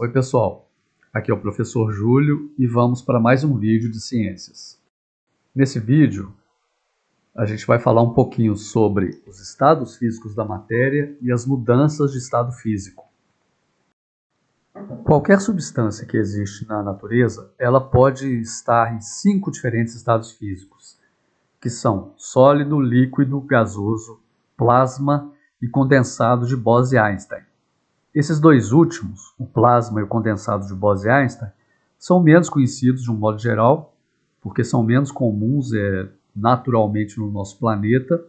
Oi pessoal, aqui é o professor Júlio e vamos para mais um vídeo de ciências. Nesse vídeo a gente vai falar um pouquinho sobre os estados físicos da matéria e as mudanças de estado físico. Qualquer substância que existe na natureza, ela pode estar em 5 diferentes estados físicos, que são sólido, líquido, gasoso, plasma e condensado de Bose-Einstein. Esses dois últimos, o plasma e o condensado de Bose-Einstein, são menos conhecidos de um modo geral, porque são menos comuns naturalmente no nosso planeta.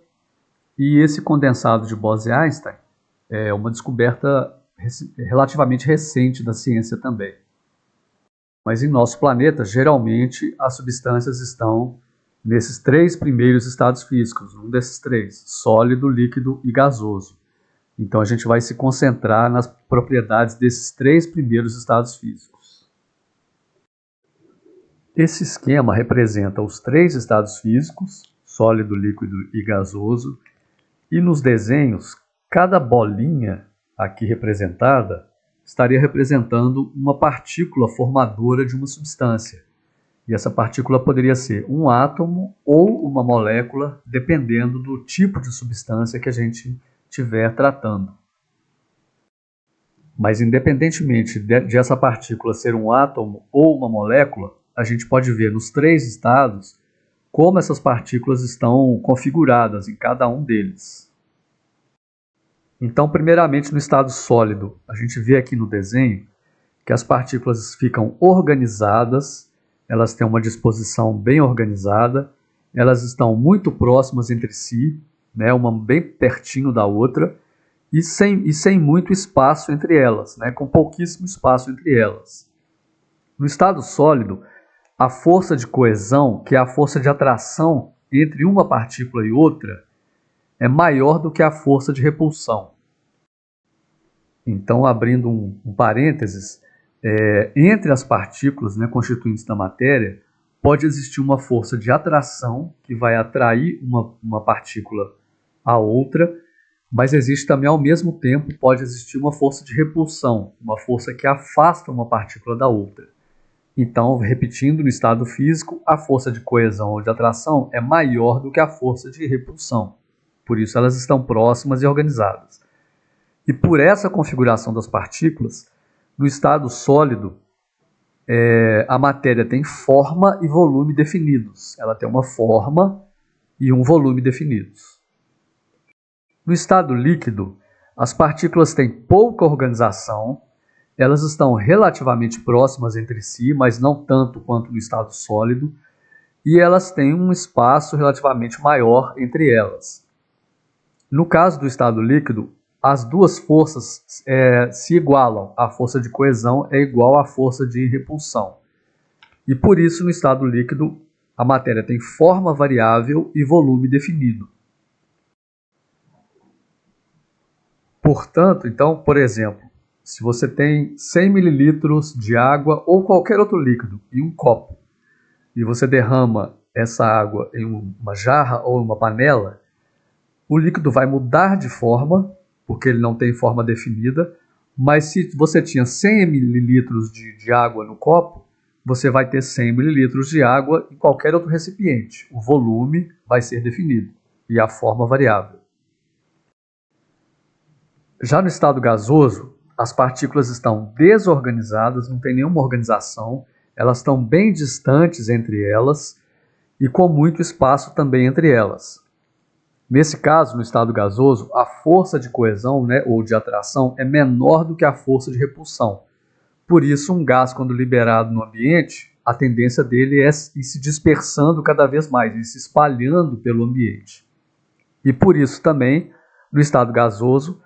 E esse condensado de Bose-Einstein é uma descoberta relativamente recente da ciência também. Mas em nosso planeta, geralmente, as substâncias estão nesses 3 primeiros estados físicos, um desses 3, sólido, líquido e gasoso. Então a gente vai se concentrar nas propriedades desses 3 primeiros estados físicos. Esse esquema representa os 3 estados físicos, sólido, líquido e gasoso, e nos desenhos, cada bolinha aqui representada estaria representando uma partícula formadora de uma substância. E essa partícula poderia ser um átomo ou uma molécula, dependendo do tipo de substância que a gente estiver tratando. Mas independentemente de essa partícula ser um átomo ou uma molécula, a gente pode ver nos 3 estados como essas partículas estão configuradas em cada um deles. Então, primeiramente no estado sólido, a gente vê aqui no desenho que as partículas ficam organizadas, elas têm uma disposição bem organizada, elas estão muito próximas entre si, né, uma bem pertinho da outra, e sem muito espaço entre elas, né, com pouquíssimo espaço entre elas. No estado sólido, a força de coesão, que é a força de atração entre uma partícula e outra, é maior do que a força de repulsão. Então, abrindo um parênteses, entre as partículas, né, constituintes da matéria, pode existir uma força de atração que vai atrair uma partícula a outra, mas existe também ao mesmo tempo, pode existir uma força de repulsão, uma força que afasta uma partícula da outra. Então, repetindo, no estado físico, a força de coesão ou de atração é maior do que a força de repulsão. Por isso elas estão próximas e organizadas. E por essa configuração das partículas, no estado sólido, a matéria tem forma e volume definidos. Ela tem uma forma e um volume definidos. No estado líquido, as partículas têm pouca organização, elas estão relativamente próximas entre si, mas não tanto quanto no estado sólido, e elas têm um espaço relativamente maior entre elas. No caso do estado líquido, as duas forças se igualam. A força de coesão é igual à força de repulsão. E por isso, no estado líquido, a matéria tem forma variável e volume definido. Portanto, então, por exemplo, se você tem 100 ml de água ou qualquer outro líquido em um copo, e você derrama essa água em uma jarra ou uma panela, o líquido vai mudar de forma, porque ele não tem forma definida, mas se você tinha 100 ml de água no copo, você vai ter 100 ml de água em qualquer outro recipiente. O volume vai ser definido e a forma variável. Já no estado gasoso, as partículas estão desorganizadas, não tem nenhuma organização, elas estão bem distantes entre elas e com muito espaço também entre elas. Nesse caso, no estado gasoso, a força de coesão, né, ou de atração é menor do que a força de repulsão. Por isso, um gás, quando liberado no ambiente, a tendência dele é ir se dispersando cada vez mais, ir se espalhando pelo ambiente. E por isso também, no estado gasoso,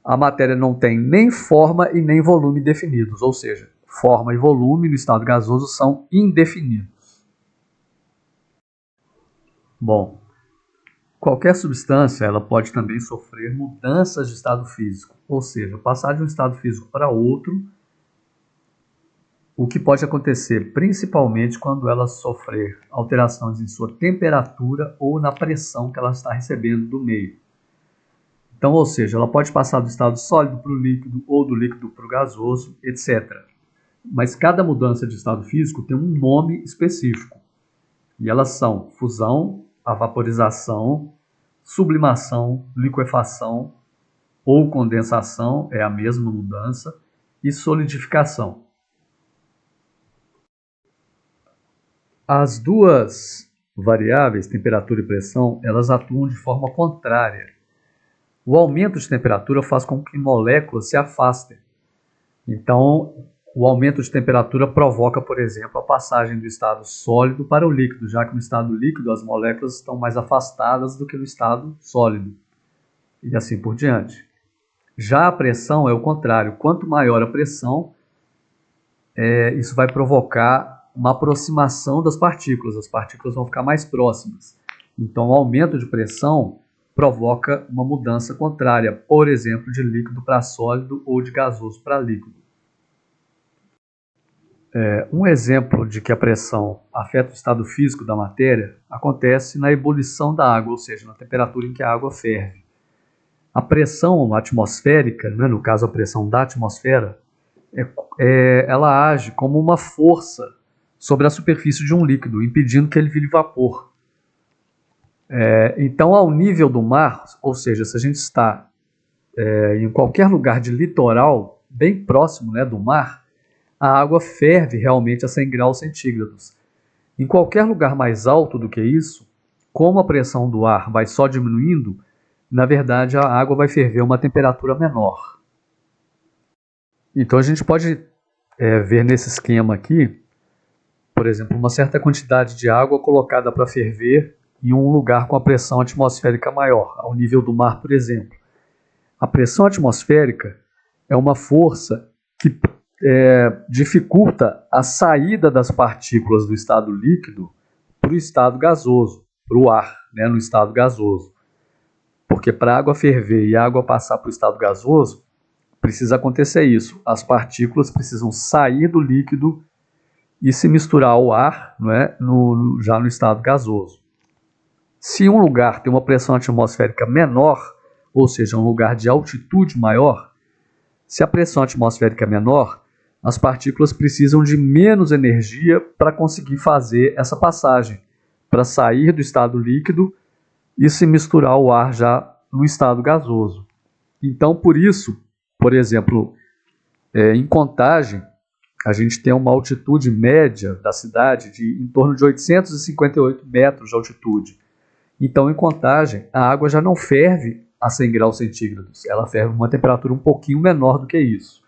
a matéria não tem nem forma e nem volume definidos, ou seja, forma e volume no estado gasoso são indefinidos. Bom, qualquer substância ela pode também sofrer mudanças de estado físico, ou seja, passar de um estado físico para outro, o que pode acontecer principalmente quando ela sofrer alterações em sua temperatura ou na pressão que ela está recebendo do meio. Então, ou seja, ela pode passar do estado sólido para o líquido ou do líquido para o gasoso, etc. Mas cada mudança de estado físico tem um nome específico. E elas são fusão, a vaporização, sublimação, liquefação ou condensação, é a mesma mudança, e solidificação. As duas variáveis, temperatura e pressão, elas atuam de forma contrária. O aumento de temperatura faz com que moléculas se afastem. Então, o aumento de temperatura provoca, por exemplo, a passagem do estado sólido para o líquido, já que no estado líquido as moléculas estão mais afastadas do que no estado sólido, e assim por diante. Já a pressão é o contrário. Quanto maior a pressão, isso vai provocar uma aproximação das partículas. As partículas vão ficar mais próximas. Então, o aumento de pressão provoca uma mudança contrária, por exemplo, de líquido para sólido ou de gasoso para líquido. Um exemplo de que a pressão afeta o estado físico da matéria acontece na ebulição da água, ou seja, na temperatura em que a água ferve. A pressão atmosférica, né, no caso a pressão da atmosfera, ela age como uma força sobre a superfície de um líquido, impedindo que ele vire vapor. Então, ao nível do mar, ou seja, se a gente está em qualquer lugar de litoral, bem próximo, né, do mar, a água ferve realmente a 100 graus centígrados. Em qualquer lugar mais alto do que isso, como a pressão do ar vai só diminuindo, na verdade a água vai ferver a uma temperatura menor. Então a gente pode ver nesse esquema aqui, por exemplo, uma certa quantidade de água colocada para ferver em um lugar com a pressão atmosférica maior, ao nível do mar, por exemplo. A pressão atmosférica é uma força que dificulta a saída das partículas do estado líquido para o estado gasoso, para o ar, né, no estado gasoso. Porque para a água ferver e a água passar para o estado gasoso, precisa acontecer isso. As partículas precisam sair do líquido e se misturar ao ar, não é, já no estado gasoso. Se um lugar tem uma pressão atmosférica menor, ou seja, um lugar de altitude maior, se a pressão atmosférica é menor, as partículas precisam de menos energia para conseguir fazer essa passagem, para sair do estado líquido e se misturar ao ar já no estado gasoso. Então, por isso, por exemplo, em Contagem, a gente tem uma altitude média da cidade de em torno de 858 metros de altitude. Então, em Contagem, a água já não ferve a 100 graus centígrados, ela ferve uma temperatura um pouquinho menor do que isso.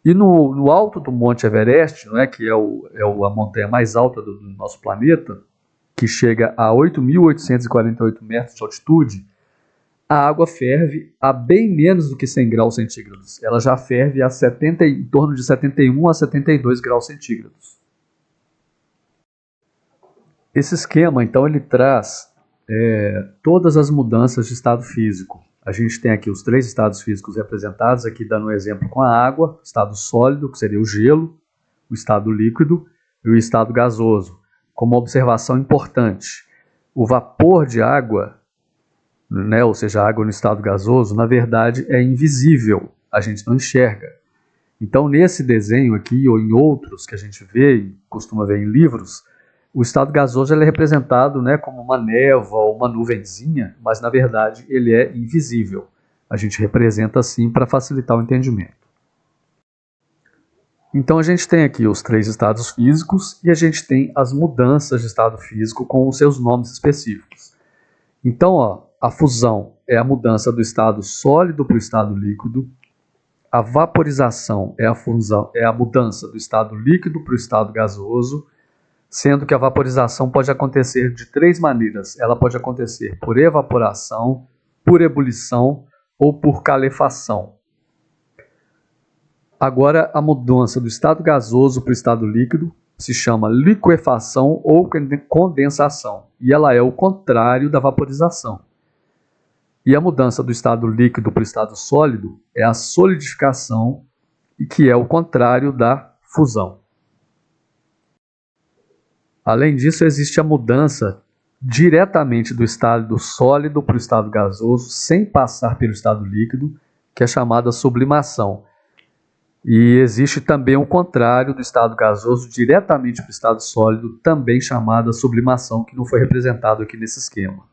E no alto do Monte Everest, não é, que é a montanha mais alta do nosso planeta, que chega a 8.848 metros de altitude, a água ferve a bem menos do que 100 graus centígrados. Ela já ferve em torno de 71 a 72 graus centígrados. Esse esquema, então, ele traz todas as mudanças de estado físico. A gente tem aqui os 3 estados físicos representados, aqui dando um exemplo com a água, estado sólido, que seria o gelo, o estado líquido e o estado gasoso. Como uma observação importante, o vapor de água, né, ou seja, a água no estado gasoso, na verdade é invisível, a gente não enxerga. Então, nesse desenho aqui, ou em outros que a gente vê e costuma ver em livros, o estado gasoso ele é representado, né, como uma névoa ou uma nuvenzinha, mas na verdade ele é invisível. A gente representa assim para facilitar o entendimento. Então a gente tem aqui os 3 estados físicos e a gente tem as mudanças de estado físico com os seus nomes específicos. Então, a fusão é a mudança do estado sólido para o estado líquido, a vaporização é a mudança do estado líquido para o estado gasoso, sendo que a vaporização pode acontecer de 3 maneiras. Ela pode acontecer por evaporação, por ebulição ou por calefação. Agora, a mudança do estado gasoso para o estado líquido se chama liquefação ou condensação, e ela é o contrário da vaporização. E a mudança do estado líquido para o estado sólido é a solidificação, e que é o contrário da fusão. Além disso, existe a mudança diretamente do estado sólido para o estado gasoso, sem passar pelo estado líquido, que é chamada sublimação. E existe também o contrário do estado gasoso diretamente para o estado sólido, também chamada sublimação, que não foi representado aqui nesse esquema.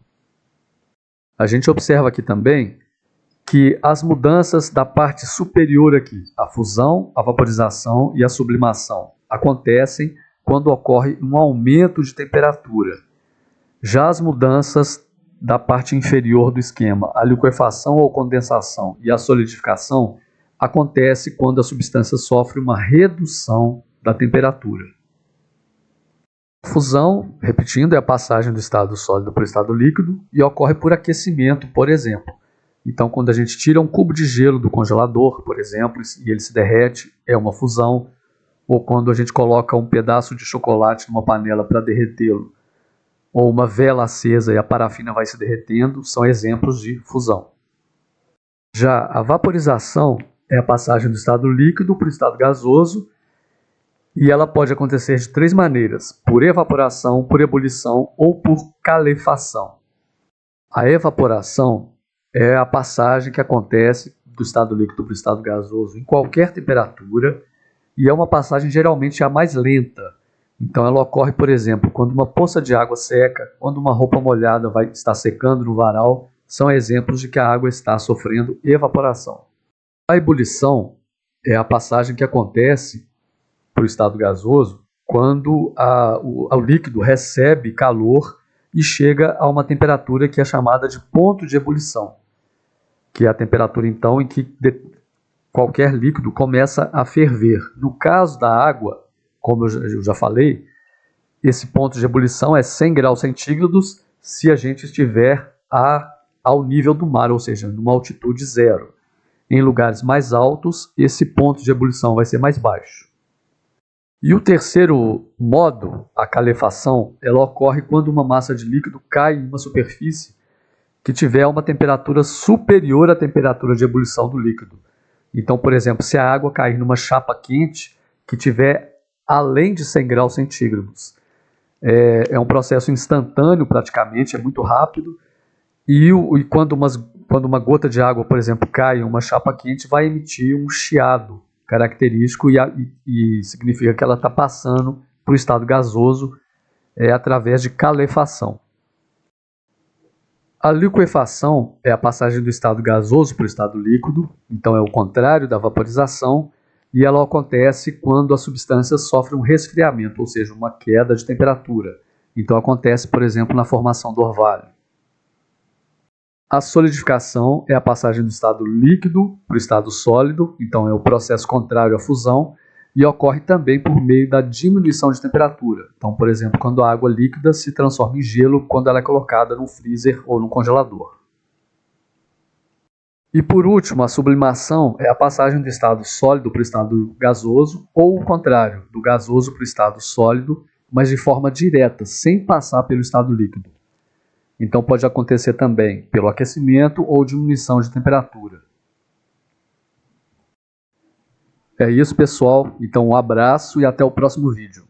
A gente observa aqui também que as mudanças da parte superior aqui, a fusão, a vaporização e a sublimação, acontecem quando ocorre um aumento de temperatura. Já as mudanças da parte inferior do esquema, a liquefação ou condensação e a solidificação, acontece quando a substância sofre uma redução da temperatura. Fusão, repetindo, é a passagem do estado sólido para o estado líquido e ocorre por aquecimento, por exemplo. Então, quando a gente tira um cubo de gelo do congelador, por exemplo, e ele se derrete, é uma fusão. Ou quando a gente coloca um pedaço de chocolate numa panela para derretê-lo, ou uma vela acesa e a parafina vai se derretendo, são exemplos de fusão. Já a vaporização é a passagem do estado líquido para o estado gasoso, e ela pode acontecer de três maneiras: por evaporação, por ebulição ou por calefação. A evaporação é a passagem que acontece do estado líquido para o estado gasoso em qualquer temperatura, e é uma passagem geralmente a mais lenta. Então ela ocorre, por exemplo, quando uma poça de água seca, quando uma roupa molhada vai estar secando no varal, são exemplos de que a água está sofrendo evaporação. A ebulição é a passagem que acontece para o estado gasoso quando o líquido recebe calor e chega a uma temperatura que é chamada de ponto de ebulição, que é a temperatura então em que qualquer líquido começa a ferver. No caso da água, como eu já falei, esse ponto de ebulição é 100 graus centígrados se a gente estiver ao nível do mar, ou seja, numa altitude zero. Em lugares mais altos, esse ponto de ebulição vai ser mais baixo. E o terceiro modo, a calefação, ela ocorre quando uma massa de líquido cai em uma superfície que tiver uma temperatura superior à temperatura de ebulição do líquido. Então, por exemplo, se a água cair numa chapa quente que tiver além de 100 graus centígrados, é um processo instantâneo praticamente, é muito rápido, e quando uma gota de água, por exemplo, cai em uma chapa quente, vai emitir um chiado característico e significa que ela está passando para o estado gasoso através de calefação. A liquefação é a passagem do estado gasoso para o estado líquido, então é o contrário da vaporização, e ela acontece quando a substância sofre um resfriamento, ou seja, uma queda de temperatura. Então acontece, por exemplo, na formação do orvalho. A solidificação é a passagem do estado líquido para o estado sólido, então é o processo contrário à fusão, e ocorre também por meio da diminuição de temperatura. Então, por exemplo, quando a água líquida se transforma em gelo quando ela é colocada num freezer ou num congelador. E por último, a sublimação é a passagem do estado sólido para o estado gasoso, ou o contrário, do gasoso para o estado sólido, mas de forma direta, sem passar pelo estado líquido. Então pode acontecer também pelo aquecimento ou diminuição de temperatura. É isso, pessoal. Então um abraço e até o próximo vídeo.